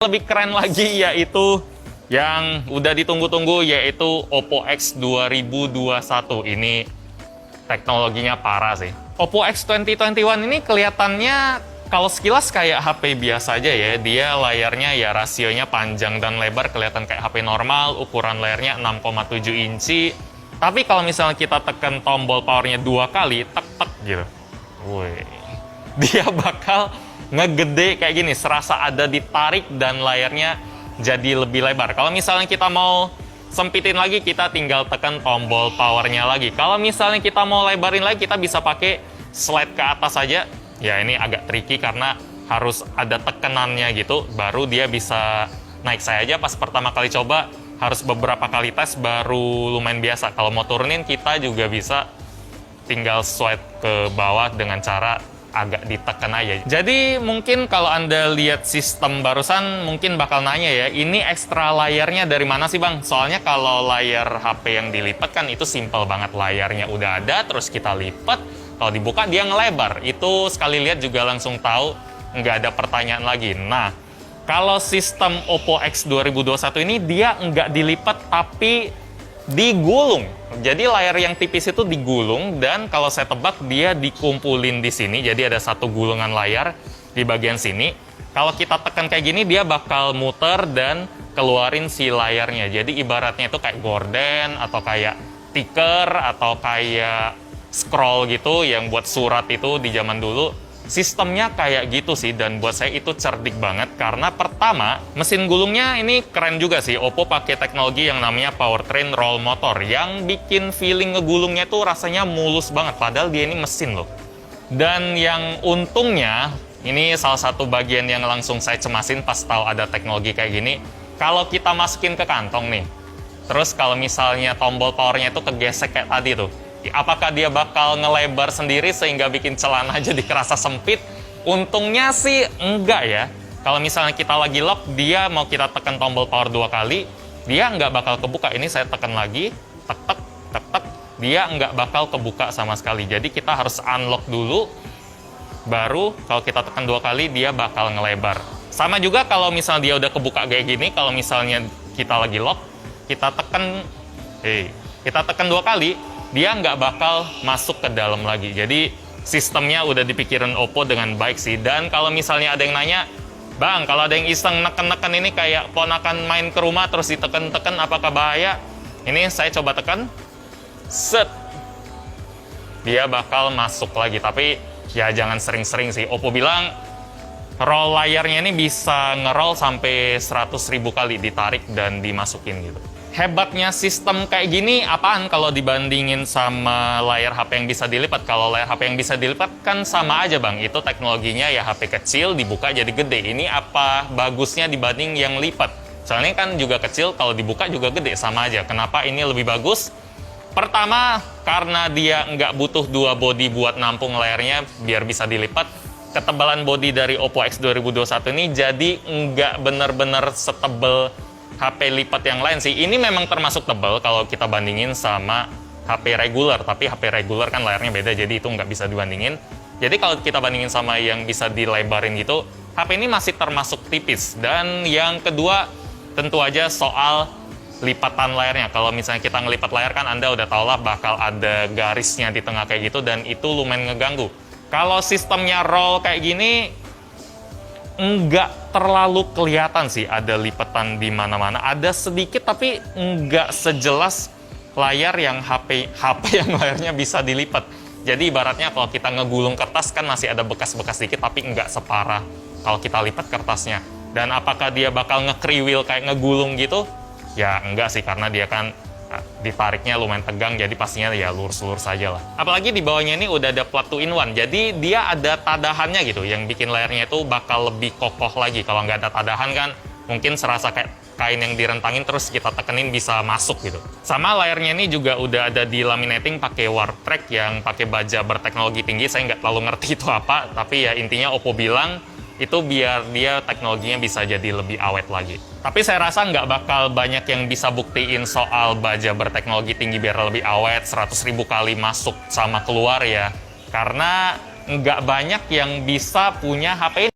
Lebih keren lagi yaitu yang udah ditunggu-tunggu, yaitu Oppo X 2021. Ini teknologinya parah sih. Oppo X 2021 ini kelihatannya kalau sekilas kayak HP biasa aja ya. Dia layarnya ya rasionya panjang dan lebar, kelihatan kayak HP normal. Ukuran layarnya 6,7 inci. Tapi kalau misalnya kita tekan tombol powernya 2 kali, tek-tek gitu. Wih, dia bakal ngegede kayak gini, serasa ada ditarik dan layarnya jadi lebih lebar. Kalau misalnya kita mau sempitin lagi, kita tinggal tekan tombol powernya lagi. Kalau misalnya kita mau lebarin lagi, kita bisa pakai slide ke atas saja. Ya ini agak tricky karena harus ada tekenannya gitu, baru dia bisa naik. Saya aja pas pertama kali coba, harus beberapa kali tes baru lumayan biasa. Kalau mau turunin, kita juga bisa tinggal swipe ke bawah dengan cara agak ditekan aja. Jadi mungkin kalau Anda lihat sistem barusan mungkin bakal nanya ya, ini ekstra layarnya dari mana sih Bang? Soalnya kalau layar HP yang dilipat kan itu simple banget, layarnya udah ada, terus kita lipat, kalau dibuka dia ngelebar. Itu sekali lihat juga langsung tahu, nggak ada pertanyaan lagi. Nah, kalau sistem Oppo X 2021 ini dia nggak dilipat tapi digulung. Jadi layar yang tipis itu digulung, dan kalau saya tebak dia dikumpulin di sini. Jadi ada satu gulungan layar di bagian sini. Kalau kita tekan kayak gini, dia bakal muter dan keluarin si layarnya. Jadi ibaratnya itu kayak gorden atau kayak tiker atau kayak scroll gitu yang buat surat itu di zaman dulu. Sistemnya kayak gitu sih, dan buat saya itu cerdik banget karena pertama, mesin gulungnya ini keren juga sih. Oppo pakai teknologi yang namanya powertrain roll motor yang bikin feeling ngegulungnya tuh rasanya mulus banget, padahal dia ini mesin loh. Dan yang untungnya, ini salah satu bagian yang langsung saya cemasin pas tahu ada teknologi kayak gini. Kalau kita masukin ke kantong nih, terus kalau misalnya tombol powernya itu kegesek kayak tadi tuh, apakah dia bakal ngelebar sendiri sehingga bikin celana jadi kerasa sempit? Untungnya sih enggak ya. Kalau misalnya kita lagi lock, dia mau kita tekan tombol power 2 kali, dia nggak bakal kebuka. Ini saya tekan lagi, tek-tek, tek-tek, dia nggak bakal kebuka sama sekali. Jadi kita harus unlock dulu, baru kalau kita tekan 2 kali, dia bakal ngelebar. Sama juga kalau misalnya dia udah kebuka kayak gini, kalau misalnya kita lagi lock, kita tekan 2 kali, dia nggak bakal masuk ke dalam lagi. Jadi sistemnya udah dipikirin Oppo dengan baik sih. Dan kalau misalnya ada yang nanya, Bang, kalau ada yang iseng neken-neken ini kayak ponakan main ke rumah terus diteken-teken, apakah bahaya? Ini saya coba tekan, set, dia bakal masuk lagi. Tapi ya jangan sering-sering sih. Oppo bilang roll layarnya ini bisa ngeroll sampai 100.000 kali ditarik dan dimasukin gitu. Hebatnya sistem kayak gini apaan kalau dibandingin sama layar HP yang bisa dilipat? Kalau layar HP yang bisa dilipat kan sama aja Bang, itu teknologinya ya HP kecil dibuka jadi gede. Ini apa bagusnya dibanding yang lipat? Soalnya kan juga kecil, kalau dibuka juga gede, sama aja. Kenapa ini lebih bagus? Pertama, karena dia nggak butuh 2 bodi buat nampung layarnya biar bisa dilipat. Ketebalan bodi dari Oppo X 2021 ini jadi nggak bener-bener setebel HP lipat yang lain sih. Ini memang termasuk tebal kalau kita bandingin sama HP reguler, tapi HP reguler kan layarnya beda, jadi itu nggak bisa dibandingin. Jadi kalau kita bandingin sama yang bisa dilebarin gitu, HP ini masih termasuk tipis. Dan yang kedua, tentu aja soal lipatan layarnya. Kalau misalnya kita ngelipat layar kan Anda udah tau lah bakal ada garisnya di tengah kayak gitu, dan itu lumayan ngeganggu. Kalau sistemnya roll kayak gini, nggak terlalu kelihatan sih ada lipatan di mana-mana. Ada sedikit tapi nggak sejelas layar yang HP yang layarnya bisa dilipat. Jadi ibaratnya kalau kita ngegulung kertas kan masih ada bekas-bekas sedikit, tapi nggak separah kalau kita lipat kertasnya. Dan apakah dia bakal ngekriwil kayak ngegulung gitu? Ya enggak sih, karena dia kan ditariknya lumayan tegang, jadi pastinya ya lurus-lurus saja lah. Apalagi di bawahnya ini udah ada plat 2-in-1, jadi dia ada tadahannya gitu, yang bikin layarnya itu bakal lebih kokoh lagi. Kalau nggak ada tadahan kan mungkin serasa kayak kain yang direntangin terus kita tekenin bisa masuk gitu. Sama layarnya ini juga udah ada di laminating pakai warp track yang pakai baja berteknologi tinggi. Saya nggak terlalu ngerti itu apa, tapi ya intinya Oppo bilang itu biar dia teknologinya bisa jadi lebih awet lagi. Tapi saya rasa nggak bakal banyak yang bisa buktiin soal baja berteknologi tinggi biar lebih awet, 100.000 kali masuk sama keluar ya. Karena nggak banyak yang bisa punya HP